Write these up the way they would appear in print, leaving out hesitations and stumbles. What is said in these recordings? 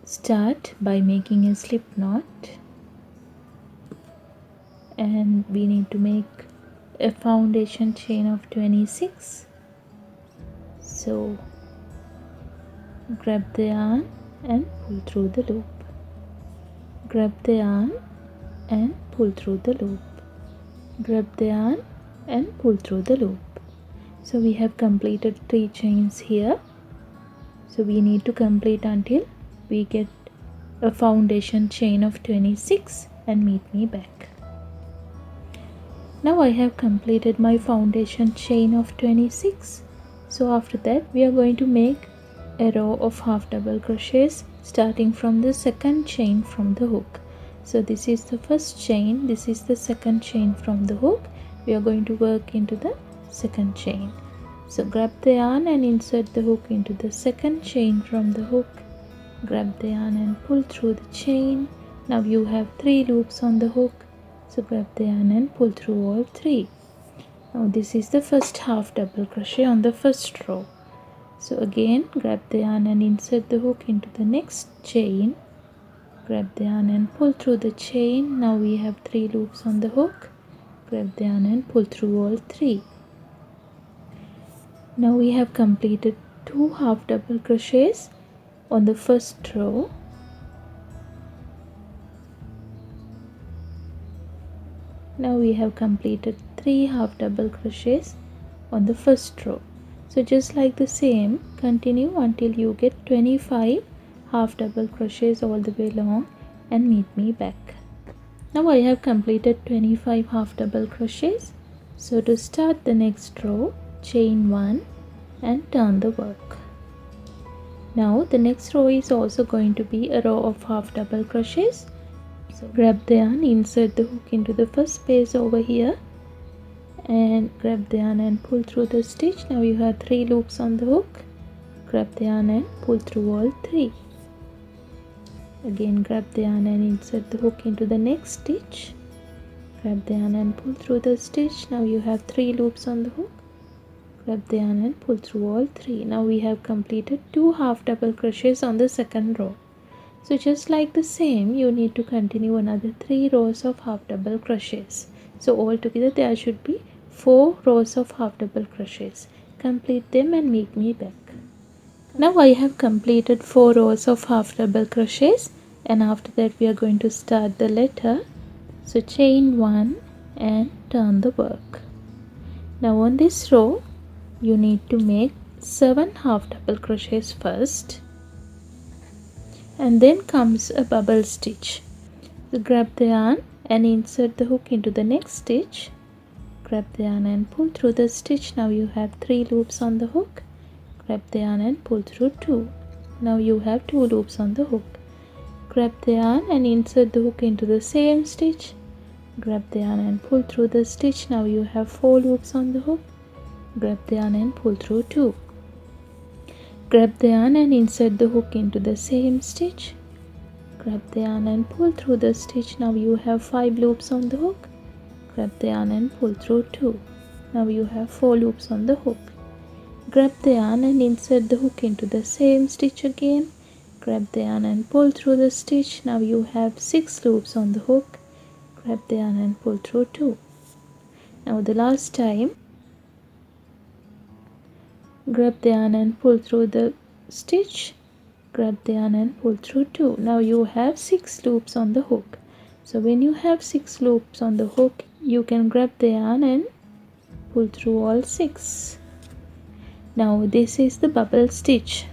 Start by making a slip knot, and we need to make a foundation chain of 26. So grab the yarn and pull through the loop. Grab the yarn and pull through the loop. Grab the yarn and pull through the loop. So we have completed 3 chains here. So we need to complete until we get a foundation chain of 26 and meet me back. Now I have completed my foundation chain of 26. So after that we are going to make a row of half double crochets starting from the second chain from the hook. So this is the first chain, this is the second chain from the hook. We are going to work into the second chain. So grab the yarn and insert the hook into the second chain from the hook. Grab the yarn and pull through the chain. Now you have 3 loops on the hook. So grab the yarn and pull through all 3. Now this is the first half double crochet on the first row. So again grab the yarn and insert the hook into the next chain. Grab the yarn and pull through the chain. Now we have 3 loops on the hook. Grab the yarn and pull through all 3. Now we have completed 2 half double crochets on the first row. Now we have completed 3 half double crochets on the first row. So just like the same, continue until you get 25 half double crochets all the way along and meet me back. Now I have completed 25 half double crochets. So to start the next row, chain 1 and turn the work. Now the next row is also going to be a row of half double crochets. So grab the yarn, insert the hook into the first space over here and grab the yarn and pull through the stitch. Now you have 3 loops on the hook. Grab the yarn and pull through all 3. Again grab the yarn and insert the hook into the next stitch. Grab the yarn and pull through the stitch. Now you have 3 loops on the hook. Grab the yarn and pull through all 3. Now we have completed 2 half double crochets on the second row. So just like the same, you need to continue another 3 rows of half double crochets. So altogether there should be 4 rows of half double crochets. Complete them and meet me back. Now I have completed 4 rows of half double crochets, and after that we are going to start the letter. So chain 1 and turn the work. Now on this row you need to make 7 half double crochets first, and then comes a bubble stitch. So grab the yarn and insert the hook into the next stitch. Grab the yarn and pull through the stitch. Now you have 3 loops on the hook. Grab the yarn and pull through 2. Now you have 2 loops on the hook. Grab the yarn and insert the hook into the same stitch. Grab the yarn and pull through the stitch. Now you have 4 loops on the hook. Grab the yarn and pull through 2. Grab the yarn and insert the hook into the same stitch. Grab the yarn and pull through the stitch. Now you have 5 loops on the hook. Grab the yarn and pull through 2. Now you have 4 loops on the hook. Grab the yarn and insert the hook into the same stitch again. Grab the yarn and pull through the stitch. Now you have 6 loops on the hook. Grab the yarn and pull through 2. Now the last time, grab the yarn and pull through the stitch. Grab the yarn and pull through 2. Now you have 6 loops on the hook. So when you have 6 loops on the hook, you can grab the yarn and pull through all 6. Now this is the bubble stitch.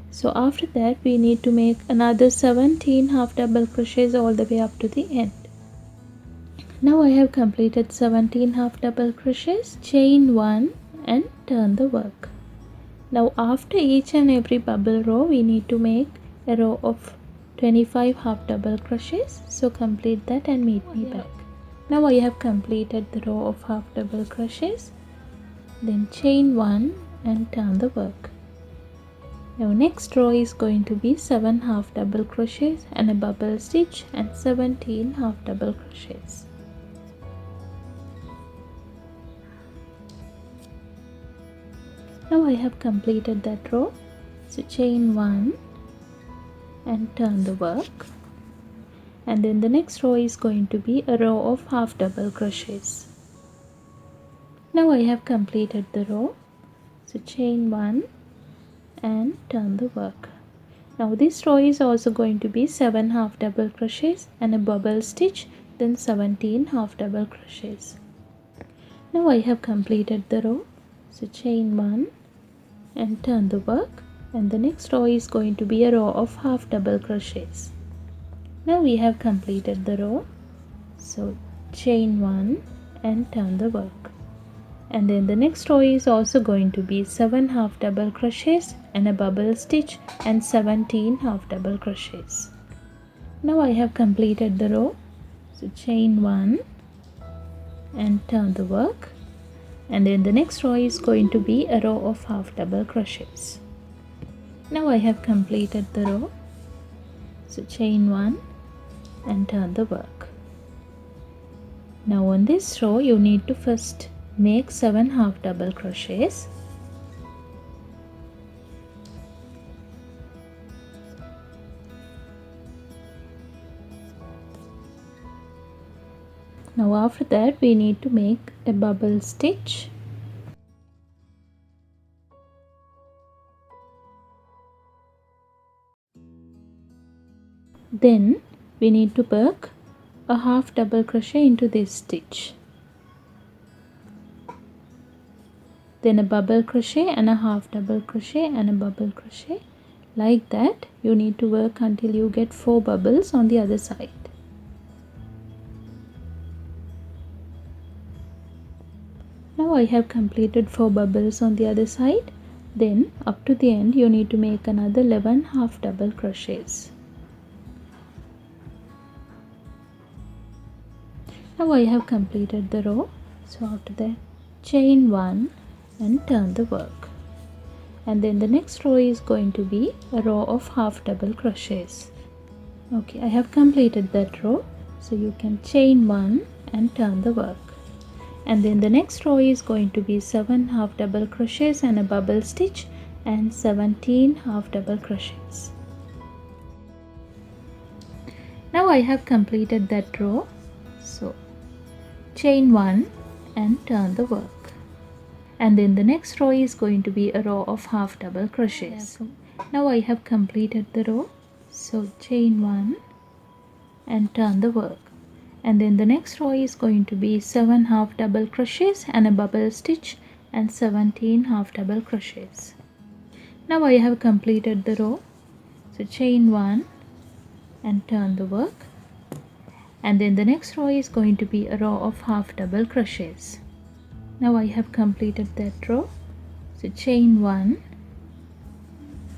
So after that we need to make another 17 half double crochets all the way up to the end. Now I have completed 17 half double crochets. Chain 1 and turn the work. Now after each and every bubble row we need to make a row of 25 half double crochets. So complete that and meet me back. Now I have completed the row of half double crochets. Then chain 1 and turn the work. Now next row is going to be 7 half double crochets and a bubble stitch and 17 half double crochets. Now I have completed that row. So chain 1 and turn the work, and then the next row is going to be a row of half double crochets. Now I have completed the row. So chain 1 and turn the work. Now this row is also going to be 7 half double crochets and a bubble stitch, then 17 half double crochets. Now I have completed the row. So chain 1 and turn the work, and the next row is going to be a row of half double crochets. Now we have completed the row. So chain 1 and turn the work, and then the next row is also going to be 7 half double crochets and a bubble stitch and 17 half double crochets. Now I have completed the row. So chain 1 and turn the work, and then the next row is going to be a row of half double crochets. Now I have completed the row. So chain 1 and turn the work. Now on this row you need to first make 7 half double crochets. Now after that we need to make a bubble stitch. Then we need to work a half double crochet into this stitch, then a bubble crochet and a half double crochet and a bubble crochet. Like that you need to work until you get 4 bubbles on the other side. Now I have completed 4 bubbles on the other side. Then up to the end you need to make another 11 half double crochets. Now I have completed the row. So after that chain 1 and turn the work, and then the next row is going to be a row of half double crochets. Okay, I have completed that row. So you can chain 1 and turn the work, and then the next row is going to be 7 half double crochets and a bubble stitch and 17 half double crochets. Now I have completed that row. So chain 1 and turn the work, and then the next row is going to be a row of half double crochets. Now I have completed the row. So chain 1 and turn the work, and then the next row is going to be 7 half double crochets and a bubble stitch and 17 half double crochets. Now I have completed the row. So chain 1 and turn the work, and then the next row is going to be a row of half double crochets. Now I have completed that row. So chain 1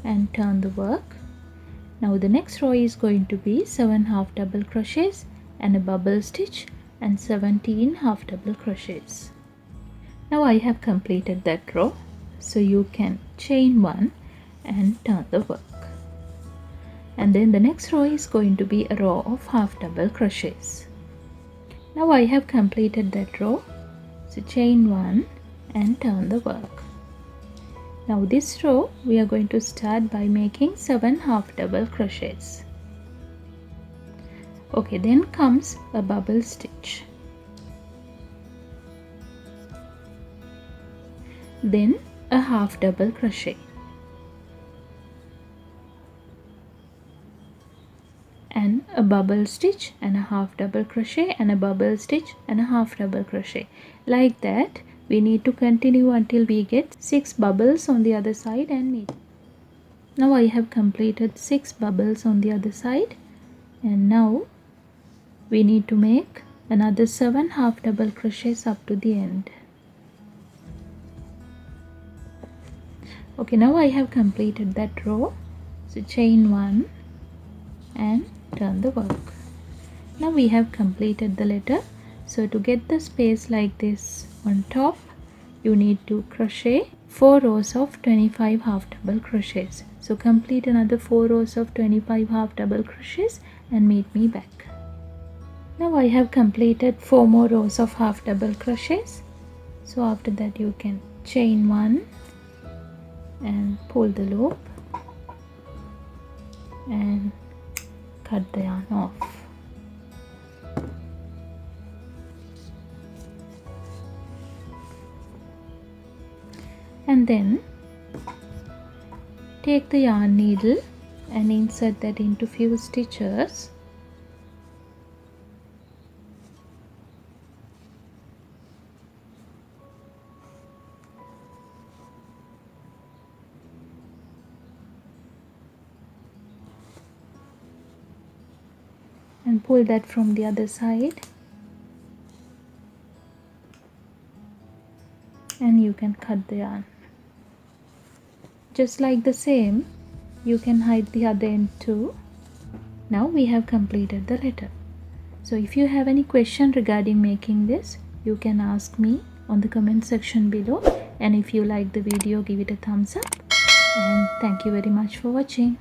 and turn the work. Now the next row is going to be 7 half double crochets and a bubble stitch and 17 half double crochets. Now I have completed that row. So you can chain 1 and turn the work, and then the next row is going to be a row of half double crochets. Now I have completed that row. So chain 1 and turn the work. Now this row we are going to start by making 7 half double crochets. Okay, then comes a bubble stitch, then a half double crochet, and a bubble stitch and a half double crochet and a bubble stitch and a half double crochet. Like that we need to continue until we get 6 bubbles on the other side and meet. Now I have completed 6 bubbles on the other side, and now we need to make another 7 half double crochets up to the end. Okay, now I have completed that row. So chain 1 and turn the work. Now we have completed the letter. So to get the space like this on top, you need to crochet 4 rows of 25 half double crochets. So complete another 4 rows of 25 half double crochets and meet me back. Now I have completed 4 more rows of half double crochets. So after that you can chain 1 and pull the loop and cut the yarn off. And then take the yarn needle and insert that into few stitches. And pull that from the other side, and you can cut the yarn. Just like the same, you can hide the other end too. Now we have completed the letter. So if you have any question regarding making this, you can ask me on the comment section below, and if you like the video, give it a thumbs up, and thank you very much for watching.